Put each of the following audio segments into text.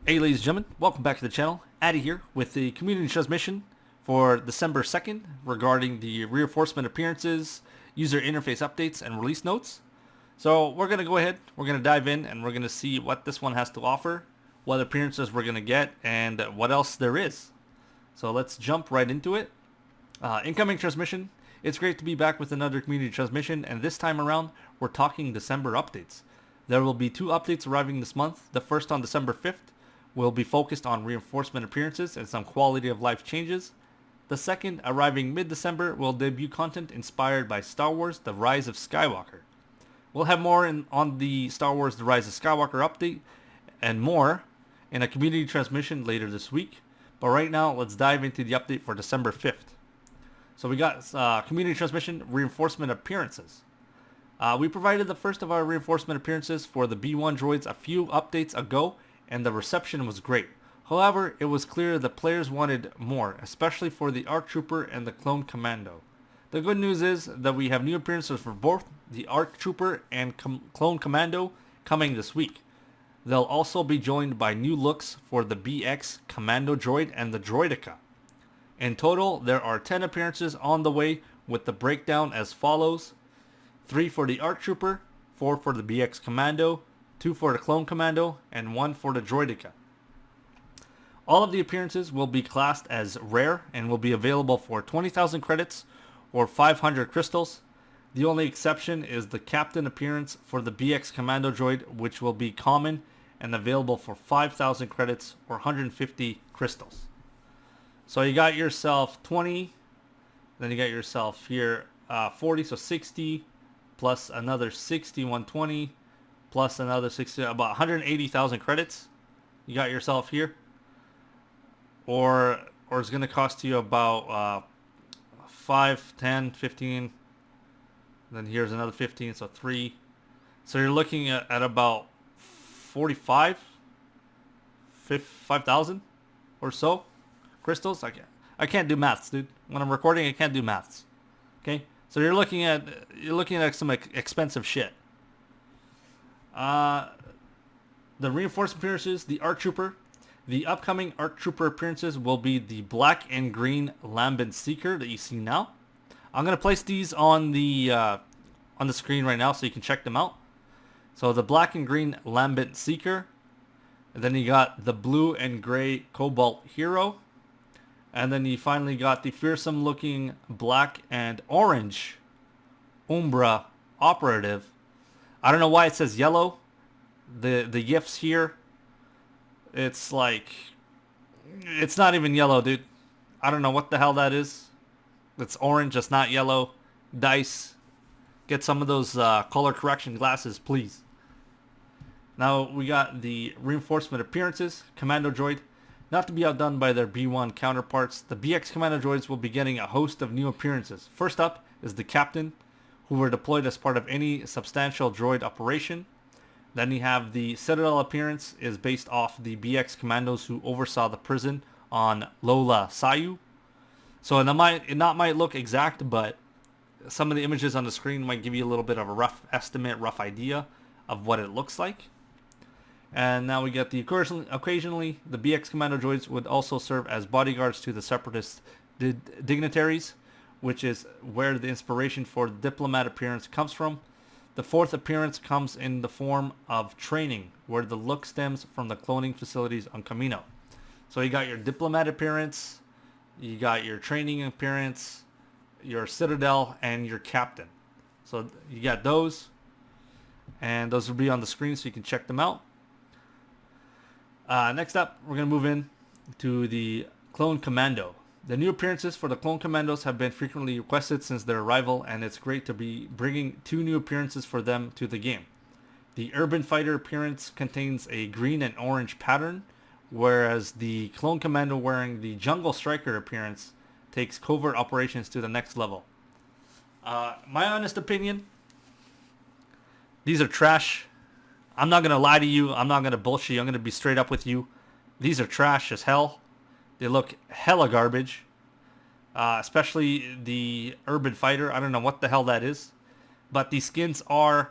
Hey ladies and gentlemen, welcome back to the channel. Addy here with the community transmission for December 2nd regarding the reinforcement appearances, user interface updates, and release notes. So we're going to go ahead, we're going to dive in, and we're going to see what this one has to offer, what appearances we're going to get, and what else there is. So let's jump right into it. Incoming transmission. It's great to be back with another community transmission, and this time around we're talking December updates. There will be two updates arriving this month. The first on December 5th will be focused on reinforcement appearances and some quality of life changes. The second, arriving mid-December, will debut content inspired by Star Wars The Rise of Skywalker. We'll have more on the Star Wars The Rise of Skywalker update and more in a community transmission later this week. But right now, let's dive into the update for December 5th. So we got community transmission reinforcement appearances. We provided the first of our reinforcement appearances for the B1 droids a few updates ago, and the reception was great. However, it was clear the players wanted more, especially for the ARC Trooper and the Clone Commando. The good news is that we have new appearances for both the ARC Trooper and Clone Commando coming this week. They'll also be joined by new looks for the BX Commando Droid and the Droideka. In total, there are 10 appearances on the way, with the breakdown as follows: 3 for the ARC Trooper, 4 for the BX Commando, 2 for the Clone Commando, and 1 for the Droideka. All of the appearances will be classed as rare and will be available for 20,000 credits or 500 crystals. The only exception is the Captain appearance for the BX Commando droid, which will be common and available for 5,000 credits or 150 crystals. So you got yourself 20, then you got yourself here 40, so 60, plus another 60, 120, plus another 60, about 180,000 credits you got yourself here. Or it's going to cost you about 5, 10, 15, then here's another 15, so 3. So you're looking at about 5,000 or so crystals. I can't do maths, dude. When I'm recording, I can't do maths. Okay? So you're looking at some expensive shit. The reinforced appearances, the ARC Trooper. The upcoming ARC Trooper appearances will be the black and green Lambent Seeker that you see now. I'm going to place these on the screen right now so you can check them out. So the black and green Lambent Seeker. And then you got the blue and gray Cobalt Hero. And then you finally got the fearsome looking black and orange Umbra Operative. I don't know why it says yellow. The GIFs here, it's like, it's not even yellow, dude. I don't know what the hell that is. It's orange, it's not yellow. Dice, get some of those color correction glasses, please. Now we got the reinforcement appearances. Commando Droid. Not to be outdone by their B1 counterparts, the BX Commando Droids will be getting a host of new appearances. First up is the Captain, who were deployed as part of any substantial droid operation. Then you have the Citadel appearance, is based off the BX Commandos who oversaw the prison on Lola Sayu. So it might look exact, but some of the images on the screen might give you a little bit of a rough estimate, rough idea of what it looks like. And now we get the occasionally the BX Commando droids would also serve as bodyguards to the separatist dignitaries, which is where the inspiration for the diplomat appearance comes from. The fourth appearance comes in the form of training, where the look stems from the cloning facilities on Camino. So you got your diplomat appearance, you got your training appearance, your Citadel, and your Captain. So you got those, and those will be on the screen so you can check them out. Next up, we're going to move in to the Clone Commando. The new appearances for the Clone Commandos have been frequently requested since their arrival, and it's great to be bringing 2 new appearances for them to the game. The Urban Fighter appearance contains a green and orange pattern, whereas the Clone Commando wearing the Jungle Striker appearance takes covert operations to the next level. My honest opinion, these are trash. I'm not going to lie to you. I'm not going to bullshit you. I'm going to be straight up with you. These are trash as hell. They look hella garbage. Especially the Urban Fighter. I don't know what the hell that is. But these skins are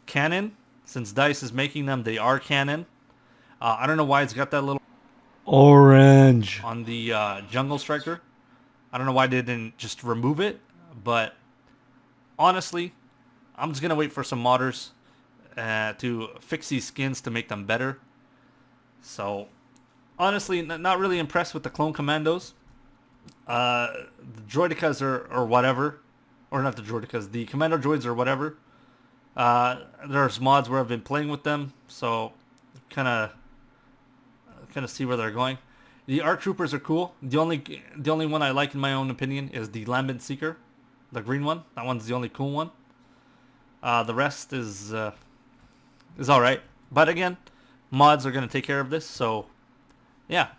canon. Since DICE is making them, they are canon. I don't know why it's got that little Orange. on the Jungle Striker. I don't know why they didn't just remove it, but honestly, I'm just gonna wait for some modders to fix these skins to make them better. So honestly, not really impressed with the clone commandos. The droidicas or whatever, or not the droidicas, the commando droids or whatever. There's mods where I've been playing with them, so kind of see where they're going. The ARC troopers are cool. The only one I like in my own opinion is the Lambent Seeker, the green one. That one's the only cool one. The rest is all right, but again, mods are gonna take care of this. So yeah.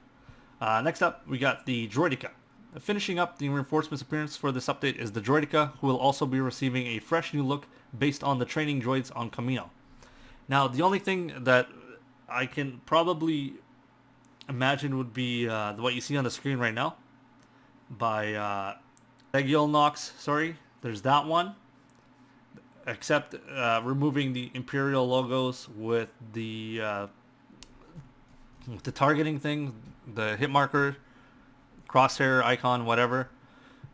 Next up, we got the Droidica. Finishing up the reinforcements appearance for this update is the Droidica, who will also be receiving a fresh new look based on the training droids on Camino. Now, the only thing that I can probably imagine would be what you see on the screen right now by Nox. Sorry, there's that one. Except removing the Imperial logos with the targeting thing, the hit marker, crosshair icon, whatever.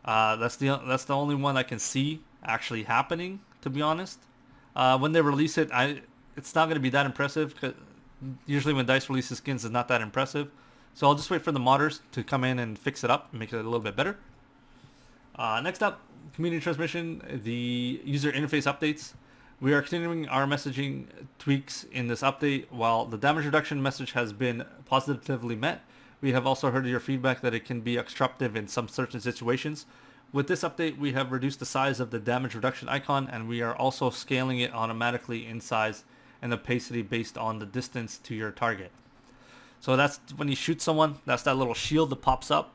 That's the only one I can see actually happening. To be honest, when they release it, it's not going to be that impressive. 'Cause usually when Dice releases skins, it's not that impressive. So I'll just wait for the modders to come in and fix it up and make it a little bit better. Next up, community transmission, the user interface updates. We are continuing our messaging tweaks in this update. While the damage reduction message has been positively met, we have also heard your feedback that it can be obstructive in some certain situations. With this update, we have reduced the size of the damage reduction icon, and we are also scaling it automatically in size and opacity based on the distance to your target. So that's when you shoot someone, that's that little shield that pops up.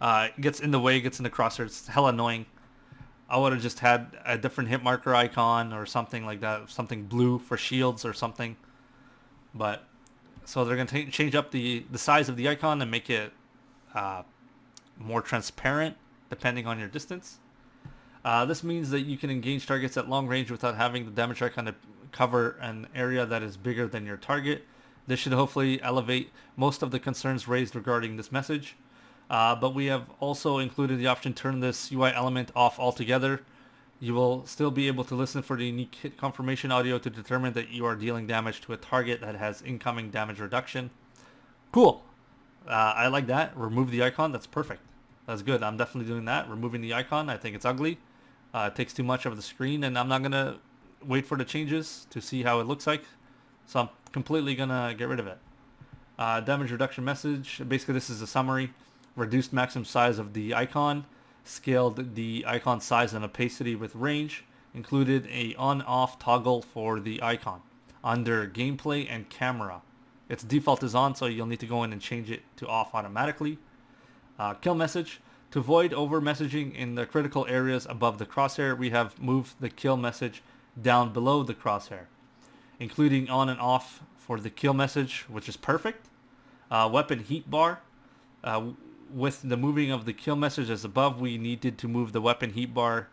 It gets in the way, gets in the crosshair. It's hella annoying. I would have just had a different hit marker icon or something like that, something blue for shields or something. But so they're gonna change up the size of the icon and make it more transparent depending on your distance. This means that you can engage targets at long range without having the damage icon to cover an area that is bigger than your target. This should hopefully elevate most of the concerns raised regarding this message. But we have also included the option to turn this UI element off altogether. You will still be able to listen for the unique hit confirmation audio to determine that you are dealing damage to a target that has incoming damage reduction. Cool. I like that. Remove the icon. That's perfect. That's good. I'm definitely doing that. Removing the icon. I think it's ugly. It takes too much of the screen, and I'm not going to wait for the changes to see how it looks like. So I'm completely going to get rid of it. Damage reduction message. Basically, this is a summary. Reduced maximum size of the icon, scaled the icon size and opacity with range, included a on-off toggle for the icon under gameplay and camera. Its default is on, so you'll need to go in and change it to off automatically. Kill message. To avoid over messaging in the critical areas above the crosshair, we have moved the kill message down below the crosshair, including on and off for the kill message, which is perfect. Weapon heat bar. With the moving of the kill message as above, we needed to move the weapon heat bar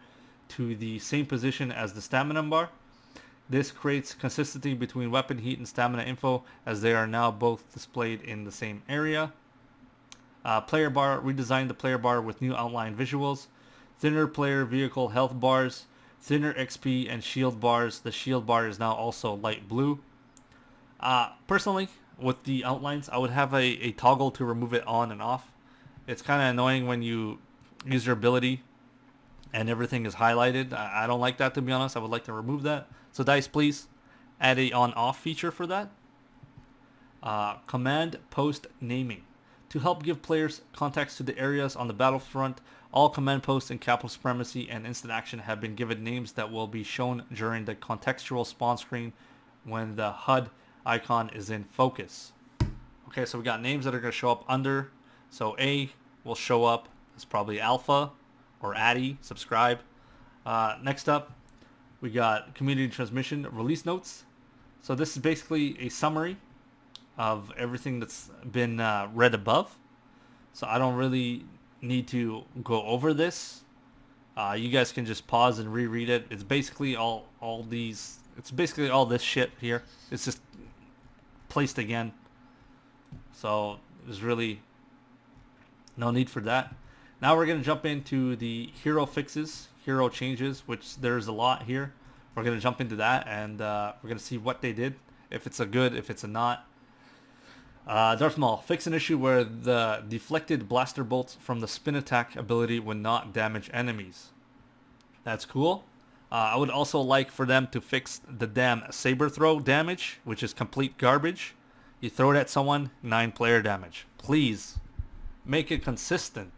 to the same position as the stamina bar. This creates consistency between weapon heat and stamina info, as they are now both displayed in the same area. Player bar, redesigned the player bar with new outline visuals. Thinner player vehicle health bars, thinner XP and shield bars. The shield bar is now also light blue. Personally, with the outlines, I would have a toggle to remove it on and off. It's kind of annoying when you use your ability and everything is highlighted. I don't like that, to be honest. I would like to remove that. So DICE, please add a on-off feature for that. Command post naming. To help give players context to the areas on the battlefront, all command posts in Capital Supremacy and Instant Action have been given names that will be shown during the contextual spawn screen when the HUD icon is in focus. Okay, so we got names that are going to show up under. So A will show up as probably Alpha or Addy, subscribe. Next up, we got community transmission release notes. So this is basically a summary of everything that's been read above. So I don't really need to go over this. You guys can just pause and reread it. It's basically all this shit here. It's just placed again. So there's really no need for that. Now we're going to jump into the hero fixes, hero changes, which there's a lot here. We're going to jump into that, and we're going to see what they did, if it's a good, if it's a not. Darth Maul, fix an issue where the deflected blaster bolts from the spin attack ability would not damage enemies. That's cool. I would also like for them to fix the damn saber throw damage, which is complete garbage. You throw it at someone, 9 player damage. Please, make it consistent.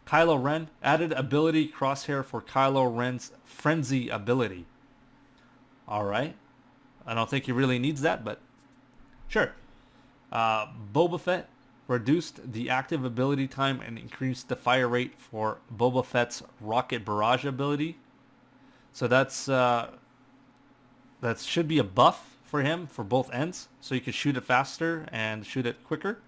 Kylo Ren, added ability crosshair for Kylo Ren's frenzy ability. Alright. I don't think he really needs that, but sure. Boba Fett, reduced the active ability time and increased the fire rate for Boba Fett's rocket barrage ability. So that should be a buff for him for both ends, so you can shoot it faster and shoot it quicker.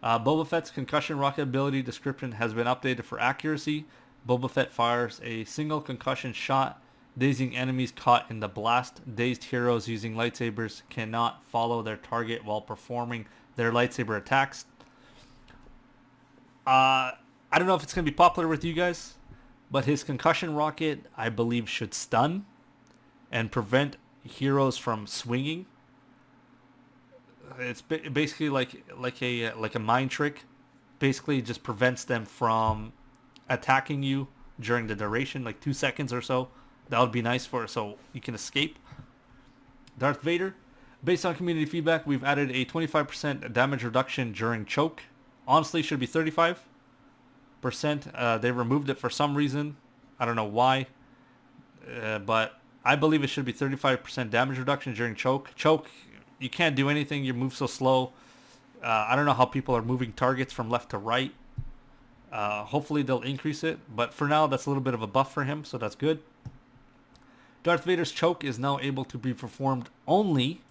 Boba Fett's concussion rocket ability description has been updated for accuracy. Boba Fett fires a single concussion shot, dazing enemies caught in the blast. Dazed heroes using lightsabers cannot follow their target while performing their lightsaber attacks. I don't know if it's going to be popular with you guys, but his concussion rocket, I believe, should stun and prevent heroes from swinging. It's basically like a mind trick. Basically, just prevents them from attacking you during the duration, like 2 seconds or so. That would be nice so you can escape. Darth Vader, based on community feedback, we've added a 25% damage reduction during choke. Honestly, it should be 35%. They removed it for some reason. I don't know why, but I believe it should be 35% damage reduction during choke. Choke, you can't do anything. You move so slow. I don't know how people are moving targets from left to right. Hopefully they'll increase it, but for now that's a little bit of a buff for him, so that's good. Darth Vader's choke is now able to be performed only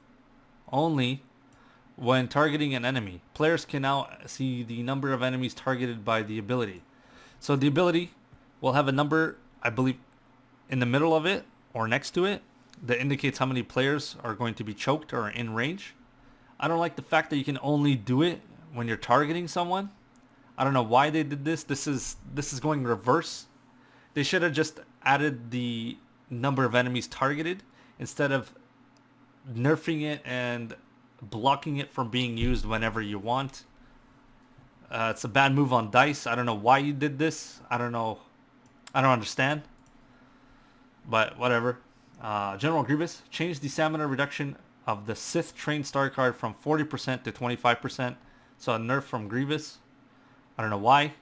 when targeting an enemy. Players can now see the number of enemies targeted by the ability. So the ability will have a number, I believe, in the middle of it or next to it that indicates how many players are going to be choked or in range. I don't like the fact that you can only do it when you're targeting someone. I don't know why they did this. This is going reverse. They should have just added the number of enemies targeted instead of nerfing it and blocking it from being used whenever you want. It's a bad move on DICE. I don't know why you did this. I don't know. I don't understand. But whatever. General Grievous changed the stamina reduction of the Sith trained star card from 40% to 25%. So a nerf from Grievous. I don't know why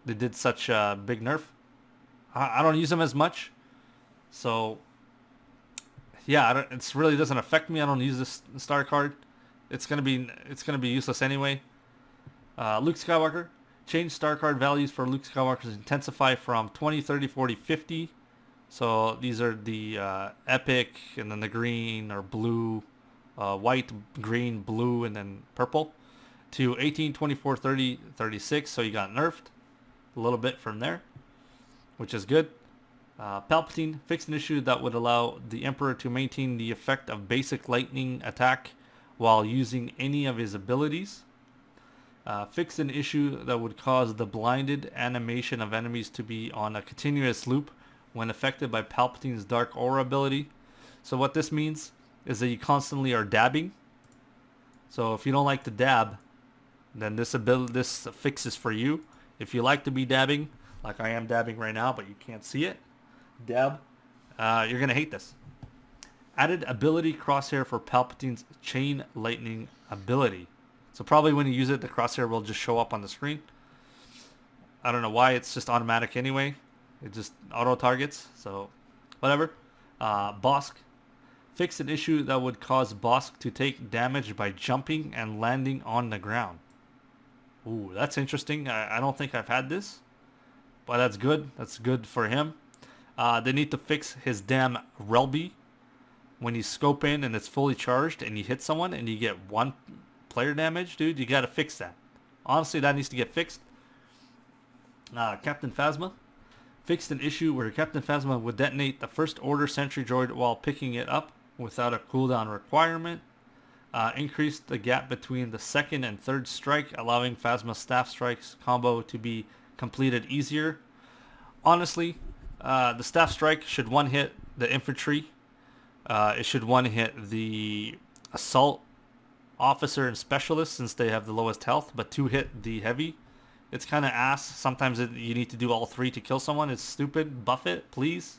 they did such a big nerf. I don't use them as much. So yeah, it really doesn't affect me. I don't use this star card. It's gonna be useless anyway. Luke Skywalker, change star card values for Luke Skywalker's intensify from 20, 30, 40, 50. So these are the epic, and then the green or blue, white, green, blue, and then purple, to 18, 24, 30, 36. So you got nerfed a little bit from there, which is good. Palpatine fixed an issue that would allow the Emperor to maintain the effect of basic lightning attack while using any of his abilities. Fixed an issue that would cause the blinded animation of enemies to be on a continuous loop when affected by Palpatine's Dark Aura ability. So what this means is that you constantly are dabbing. So if you don't like to dab, then this fix is for you. If you like to be dabbing, like I am dabbing right now, but you can't see it, dab, you're going to hate this. Added ability crosshair for Palpatine's chain lightning ability. So probably when you use it, the crosshair will just show up on the screen. I don't know why, it's just automatic anyway. It just auto targets, so whatever. Bosk fixed an issue that would cause Bosk to take damage by jumping and landing on the ground. Ooh, that's interesting. I don't think I've had this, but that's good. That's good for him. They need to fix his damn Relby. When you scope in and it's fully charged and you hit someone and you get 1 player damage, dude, you gotta fix that. Honestly, that needs to get fixed. Captain Phasma fixed an issue where Captain Phasma would detonate the First Order sentry droid while picking it up without a cooldown requirement. Increased the gap between the second and third strike, allowing Phasma's staff strikes combo to be completed easier. Honestly, the staff strike should one hit the infantry. It should one hit the assault officer and specialist since they have the lowest health, but two hit the heavy. It's kind of ass. Sometimes you need to do all three to kill someone. It's stupid. Buff it, please.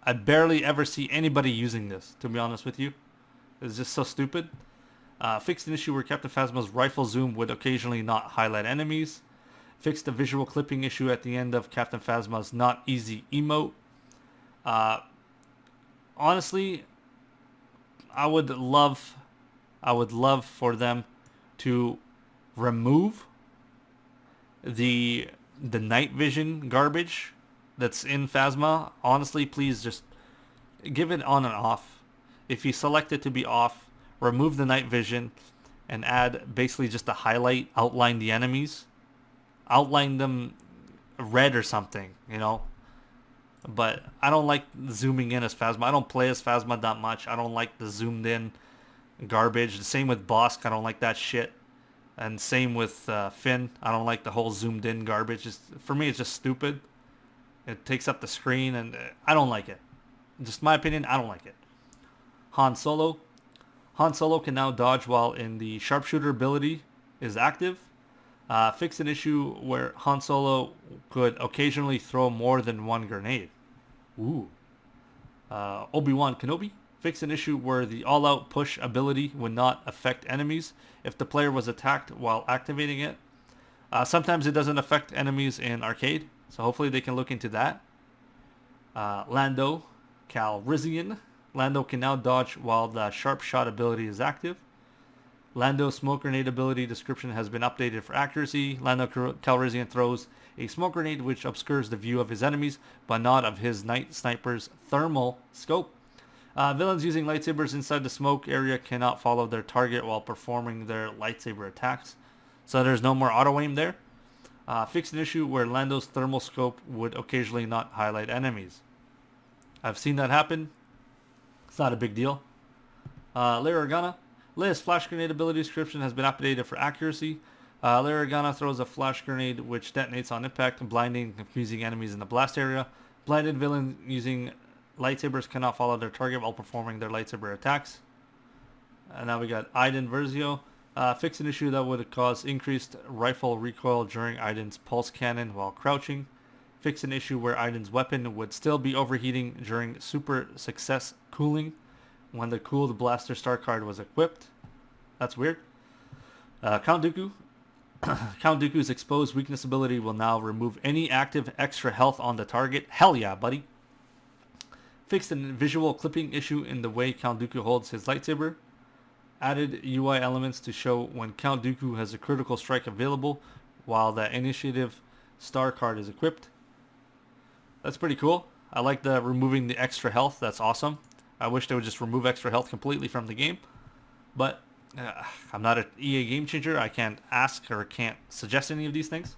I barely ever see anybody using this, to be honest with you. It's just so stupid. Fixed an issue where Captain Phasma's rifle zoom would occasionally not highlight enemies. Fixed the visual clipping issue at the end of Captain Phasma's not easy emote. Honestly, I would love for them to remove the night vision garbage that's in Phasma. Honestly, please just give it on and off. If you select it to be off, remove the night vision and add basically just a highlight, outline the enemies, outline them red or something, you know. But I don't like zooming in as Phasma. I don't play as Phasma that much. I don't like the zoomed in garbage. The same with Bosk. I don't like that shit. And same with Finn. I don't like the whole zoomed in garbage. For me, it's just stupid. It takes up the screen and I don't like it. Just my opinion, I don't like it. Han Solo. Han Solo can now dodge while in the sharpshooter ability is active. Fix an issue where Han Solo could occasionally throw more than one grenade. Ooh. Obi-Wan Kenobi. Fix an issue where the all-out push ability would not affect enemies if the player was attacked while activating it. Sometimes it doesn't affect enemies in arcade, so hopefully they can look into that. Lando Calrissian. Lando can now dodge while the sharp shot ability is active. Lando's smoke grenade ability description has been updated for accuracy. Lando Calrissian throws a smoke grenade which obscures the view of his enemies, but not of his night sniper's thermal scope. Villains using lightsabers inside the smoke area cannot follow their target while performing their lightsaber attacks. So there's no more auto-aim there. Fix an issue where Lando's thermal scope would occasionally not highlight enemies. I've seen that happen. It's not a big deal. Leia Organa. Leia's flash grenade ability description has been updated for accuracy. Leia Organa throws a flash grenade which detonates on impact, blinding and confusing enemies in the blast area. Blinded villains using lightsabers cannot follow their target while performing their lightsaber attacks. And now we got Iden Versio. Fix an issue that would cause increased rifle recoil during Iden's pulse cannon while crouching. Fix an issue where Iden's weapon would still be overheating during super success cooling when the cooled blaster star card was equipped. That's weird. Count Dooku. Count Dooku's exposed weakness ability will now remove any active extra health on the target. Hell yeah, buddy. Fixed a visual clipping issue in the way Count Dooku holds his lightsaber. Added UI elements to show when Count Dooku has a critical strike available while the initiative star card is equipped. That's pretty cool. I like the removing the extra health. That's awesome. I wish they would just remove extra health completely from the game. But I'm not an EA game changer. I can't ask or can't suggest any of these things.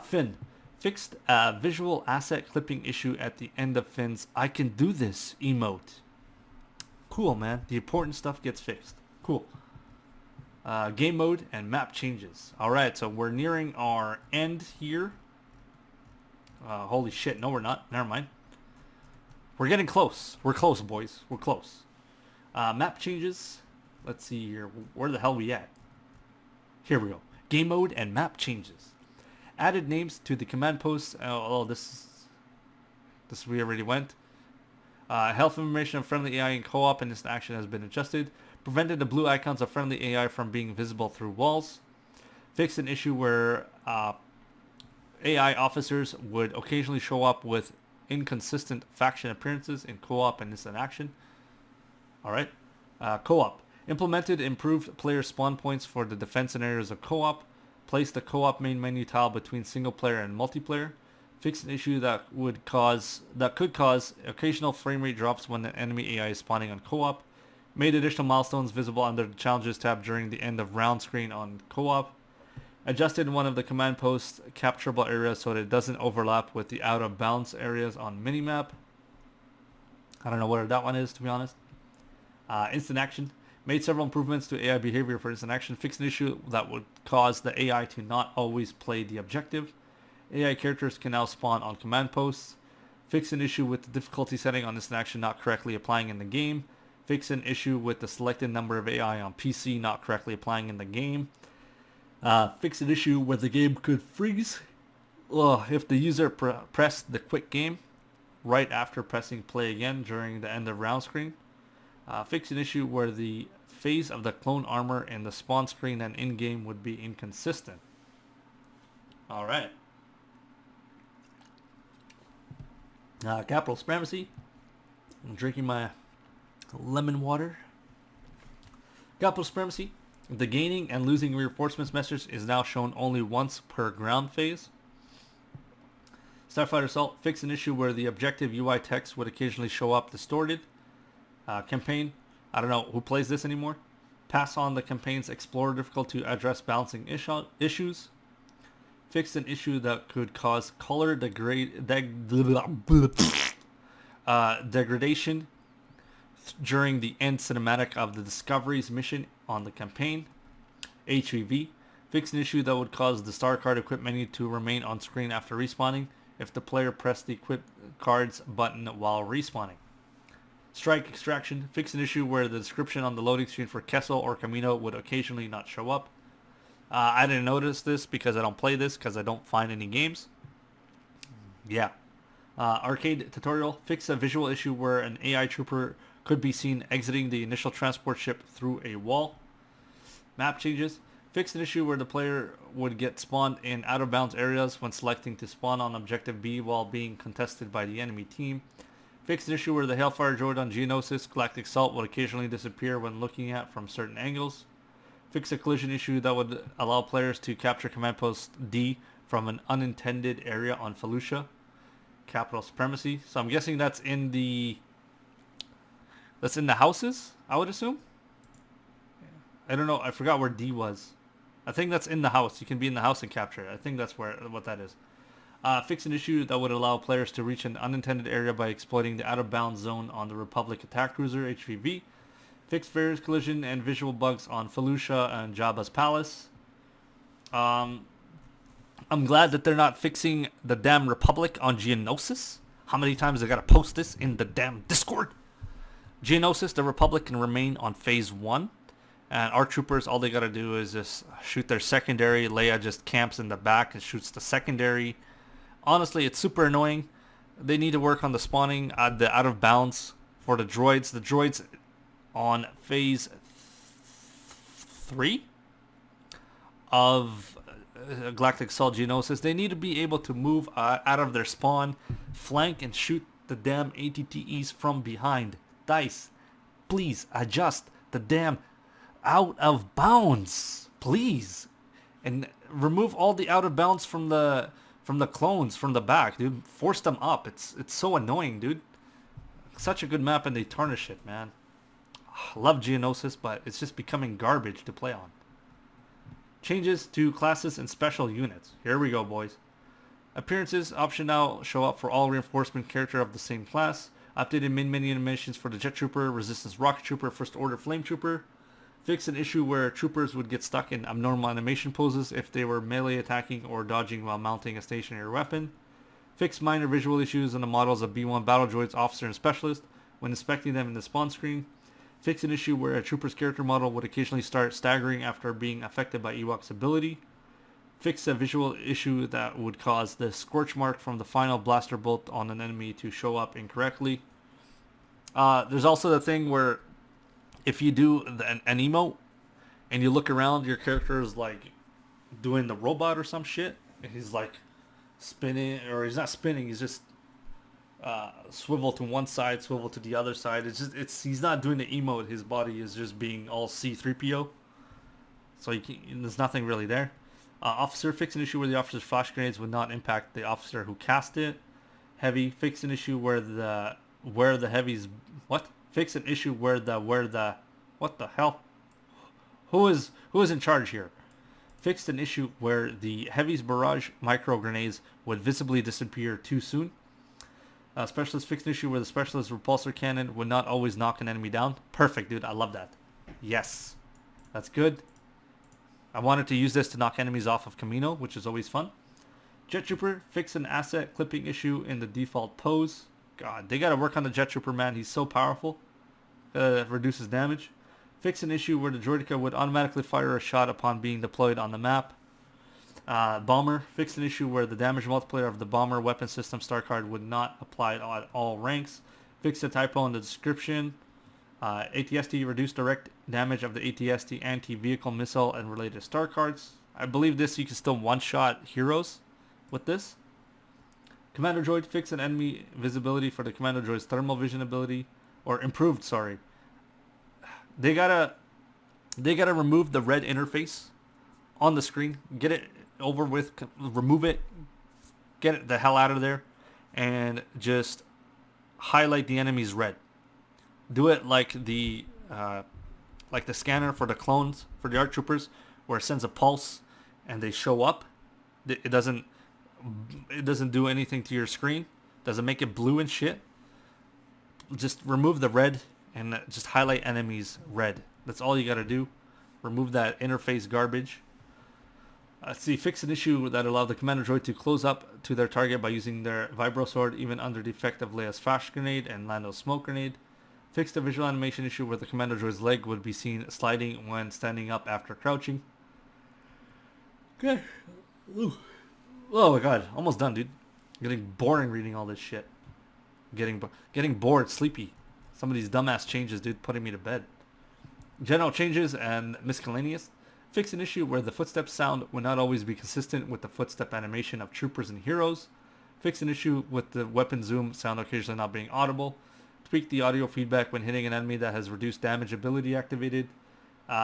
Finn. Fixed a visual asset clipping issue at the end of Finn's I can do this emote. Cool, man. The important stuff gets fixed. Cool. Game mode and map changes. Alright, so we're nearing our end here. Holy shit, no we're not. Never mind. We're getting close. We're close, boys. We're close. Map changes. Let's see here. Where the hell are we at? Here we go. Game mode and map changes. Added names to the command posts. This we already went. Health information of friendly AI in co-op and instant action has been adjusted. Prevented the blue icons of friendly AI from being visible through walls. Fixed an issue where AI officers would occasionally show up with inconsistent faction appearances in co-op and instant action. Alright. Co-op. Implemented improved player spawn points for the defense scenarios of co-op. Place the co-op main menu tile between single player and multiplayer. Fix an issue that could cause occasional frame rate drops when the enemy AI is spawning on co-op. Made additional milestones visible under the challenges tab during the end of round screen on co-op. Adjusted one of the command posts capturable areas so that it doesn't overlap with the out of bounds areas on minimap. I don't know what that one is, to be honest. Instant action. Made several improvements to AI behavior for instant action. Fixed an issue that would cause the AI to not always play the objective. AI characters can now spawn on command posts. Fix an issue with the difficulty setting on instant action not correctly applying in the game. Fix an issue with the selected number of AI on PC not correctly applying in the game. Fix an issue where the game could freeze if the user pressed the quick game right after pressing play again during the end of round screen. Fix an issue where the phase of the clone armor in the spawn screen and in-game would be inconsistent. Alright. Capital Supremacy. I'm drinking my lemon water. Capital Supremacy. The gaining and losing reinforcements message is now shown only once per ground phase. Starfighter Assault. Fix an issue where the objective UI text would occasionally show up distorted. Campaign. I don't know who plays this anymore. Pass on the campaign's Explorer difficulty to address balancing issues. Fix an issue that could cause color degradation during the end cinematic of the Discovery's mission on the campaign. HVV. Fix an issue that would cause the star card equip menu to remain on screen after respawning if the player pressed the equip cards button while respawning. Strike Extraction. Fix an issue where the description on the loading screen for Kessel or Camino would occasionally not show up. I didn't notice this because I don't play this because I don't find any games. Yeah. Arcade Tutorial. Fix a visual issue where an AI trooper could be seen exiting the initial transport ship through a wall. Map changes. Fix an issue where the player would get spawned in out of bounds areas when selecting to spawn on objective B while being contested by the enemy team. Fix an issue where the Hellfire droid on Geonosis Galactic Salt would occasionally disappear when looking at from certain angles. Fix a collision issue that would allow players to capture command post D from an unintended area on Felucia. Capital Supremacy. So I'm guessing that's in the houses, I would assume. I don't know. I forgot where D was. I think that's in the house. You can be in the house and capture it. I think that's what that is. Fix an issue that would allow players to reach an unintended area by exploiting the out-of-bounds zone on the Republic attack cruiser, HVV. Fix various collision and visual bugs on Felucia and Jabba's palace. I'm glad that they're not fixing the damn Republic on Geonosis. How many times I gotta post this in the damn Discord? Geonosis, the Republic can remain on phase 1. And our troopers, all they gotta do is just shoot their secondary. Leia just camps in the back and shoots the secondary. Honestly, it's super annoying. They need to work on the spawning, the out of bounds for the droids. The droids on phase 3 of Galactic Assault Geonosis, they need to be able to move out of their spawn, flank, and shoot the damn ATTEs from behind. DICE, please adjust the damn out of bounds, please, and remove all the out of bounds from the clones from the back, dude. Force them up. It's so annoying, dude. Such a good map and they tarnish it, man. I love Geonosis, but it's just becoming garbage to play on. Changes to classes and special units. Here we go, boys. Appearances option now show up for all reinforcement character of the same class. Updated mini animations for the Jet Trooper, Resistance Rocket Trooper, First Order Flame Trooper. Fix an issue where troopers would get stuck in abnormal animation poses if they were melee attacking or dodging while mounting a stationary weapon. Fix minor visual issues on the models of B1 battle droids, officer, and specialist when inspecting them in the spawn screen. Fix an issue where a trooper's character model would occasionally start staggering after being affected by Ewok's ability. Fix a visual issue that would cause the scorch mark from the final blaster bolt on an enemy to show up incorrectly. There's also the thing where if you do an emote and you look around, your character is like doing the robot or some shit, and he's like spinning, or he's not spinning, he's just swivel to one side, swivel to the other side. He's not doing the emote. His body is just being all C-3PO. So there's nothing really there. Officer, fix an issue where the officer's flash grenades would not impact the officer who cast it. Heavy, fix an issue where the heavies, what? Fix an issue where the what the hell? Who is in charge here? Fixed an issue where the heavy's barrage micro grenades would visibly disappear too soon. Specialist, fixed an issue where the specialist repulsor cannon would not always knock an enemy down. Perfect, dude. I love that. Yes. That's good. I wanted to use this to knock enemies off of Camino, which is always fun. Jet Trooper, fix an asset clipping issue in the default pose. God, they gotta work on the Jet Trooper, man. He's so powerful. Reduces damage. Fix an issue where the Droideka would automatically fire a shot upon being deployed on the map. Bomber, fix an issue where the damage multiplier of the Bomber weapon system star card would not apply at all ranks. Fix a typo in the description. ATST, reduce direct damage of the ATST anti-vehicle missile and related star cards. I believe this you can still one-shot heroes with this. Commando Droid, fix an enemy visibility for the Commando Droid's thermal vision ability. Or improved, sorry. They gotta remove the red interface on the screen. Get it over with. Remove it. Get it the hell out of there. And just highlight the enemies red. Do it like the scanner for the clones, for the ARC troopers, where it sends a pulse and they show up. It doesn't do anything to your screen. Doesn't make it blue and shit. Just remove the red and just highlight enemies red. That's all you gotta do. Remove that interface garbage. Let's see, fix an issue that allowed the Commander Droid to close up to their target by using their Vibro Sword even under the effect of Leia's Flash Grenade and Lando's Smoke Grenade. Fix the visual animation issue where the Commander Droid's leg would be seen sliding when standing up after crouching. Okay. Ooh. Oh my god, almost done, dude. Getting boring reading all this shit. Getting bored, sleepy. Some of these dumbass changes, dude, putting me to bed. General changes and miscellaneous. Fix an issue where the footstep sound will not always be consistent with the footstep animation of troopers and heroes. Fix an issue with the weapon zoom sound occasionally not being audible. Tweak the audio feedback when hitting an enemy that has reduced damage ability activated.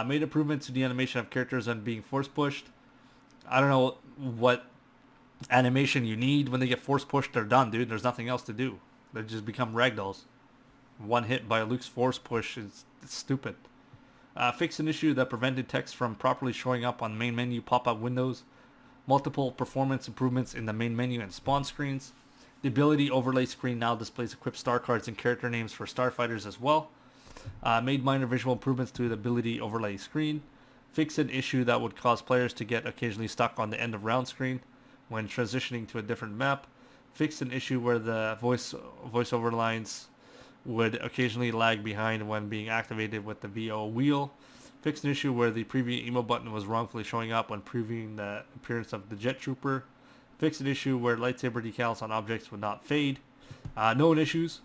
Made improvements to the animation of characters when being force pushed. I don't know what animation you need when they get force pushed. They're done, dude. There's nothing else to do. They just become ragdolls. One hit by Luke's force push is stupid. Fix an issue that prevented text from properly showing up on main menu pop-up windows. Multiple performance improvements in the main menu and spawn screens. The ability overlay screen now displays equipped star cards and character names for starfighters as well. Made minor visual improvements to the ability overlay screen. Fix an issue that would cause players to get occasionally stuck on the end of round screen when transitioning to a different map. Fixed an issue where the voiceover lines would occasionally lag behind when being activated with the VO wheel. Fixed an issue where the preview emo button was wrongfully showing up when previewing the appearance of the Jet Trooper. Fixed an issue where lightsaber decals on objects would not fade. Known issues.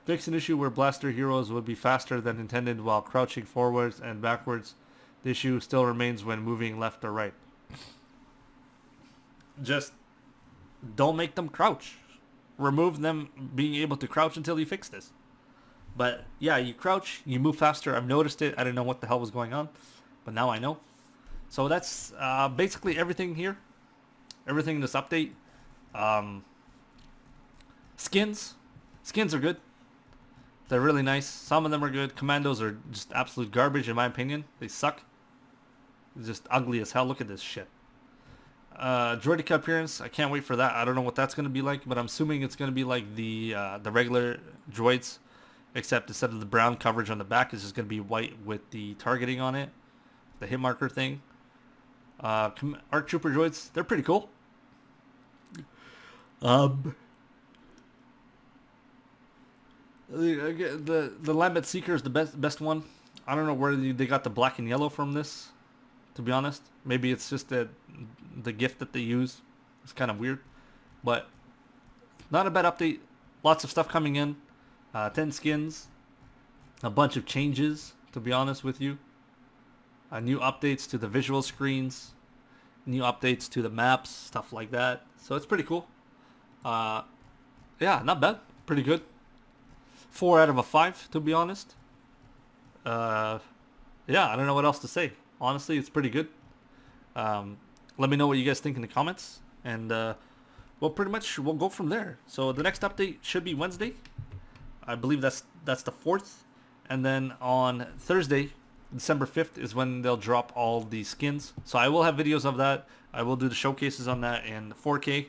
Fixed an issue where blaster heroes would be faster than intended while crouching forwards and backwards. The issue still remains when moving left or right. Just don't make them crouch. Remove them being able to crouch until you fix this. But yeah, you crouch, you move faster. I've noticed it. I didn't know what the hell was going on, but now I know. So that's basically everything here. Everything in this update. Skins are good. They're really nice. Some of them are good. Commandos are just absolute garbage in my opinion. They suck. It's just ugly as hell. Look at this shit. Droideka appearance, I can't wait for that. I don't know what that's going to be like, but I'm assuming it's going to be like the regular droids, except instead of the brown coverage on the back, it's just going to be white with the targeting on it, the hit marker thing. ARC Trooper droids, they're pretty cool. The Lambent Seeker is the best one. I don't know where they got the black and yellow from this, to be honest. Maybe it's just the gift that they use. It's kind of weird, but not a bad update. Lots of stuff coming in. 10 skins, a bunch of changes, to be honest with you. New updates to the visual screens, new updates to the maps, stuff like that. So it's pretty cool. Yeah, not bad. Pretty good. 4 out of a 5, to be honest. Yeah, I don't know what else to say. Honestly, it's pretty good. Let me know what you guys think in the comments, and well, pretty much we'll go from there. So the next update should be Wednesday. I believe that's the 4th, and then on Thursday, December 5th, is when they'll drop all the skins. So I will have videos of that. I will do the showcases on that in 4K,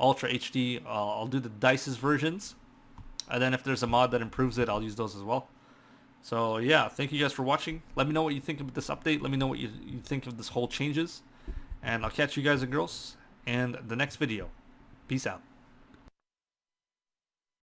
Ultra HD. I'll do the Dice's versions, and then if there's a mod that improves it, I'll use those as well. So yeah, thank you guys for watching. Let me know what you think of this update. Let me know what you think of this whole changes. And I'll catch you guys and girls in the next video. Peace out.